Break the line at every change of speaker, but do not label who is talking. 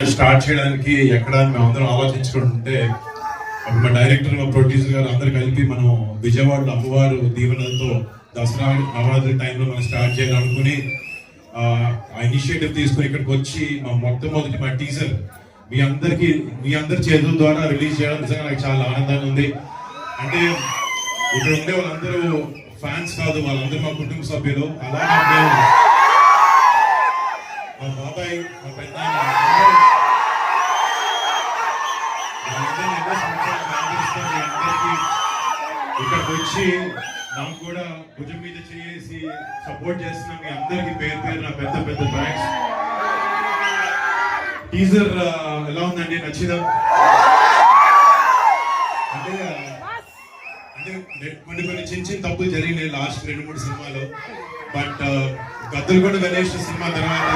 Start చేయడానికి ఎక్కడ మేము అందరం ఆలోచించుకుంటుంటే మా డైరెక్టర్ మా ప్రొడ్యూసర్ గారు అందరు కలిపి మనం విజయవాడలో అమ్మవారు దీవెనలతో దసరా నవరాత్రి టైంలో మనం స్టార్ట్ చేయాలనుకుని ఆ ఇనిషియేటివ్ తీసుకుని ఇక్కడికి వచ్చి మొట్టమొదటి మా టీజర్ మీ అందరి చేతుల ద్వారా రిలీజ్ చేయడం నిజంగా నాకు చాలా ఆనందంగా ఉంది. అంటే ఇక్కడ ఉండే వాళ్ళందరూ ఫ్యాన్స్ కాదు, వాళ్ళందరూ మా కుటుంబ సభ్యులు. అలాగే మేము మా బాబాయ్ మా పెద్ద ఇక్కడికి వచ్చి నాకు కూడా భుజం మీద చేసి సపోర్ట్ చేస్తున్న మీ అందరికి పేరు పేరు నా పెద్ద పెద్ద థ్యాంక్స్. టీజర్ ఎలా ఉందండి? నచ్చిందా? అంటే కొన్ని చిన్న తప్పులు జరిగినాయి లాస్ట్ 2-3 సినిమాలో. బట్ గద్దలకొండ గణేష్ సినిమా తర్వాత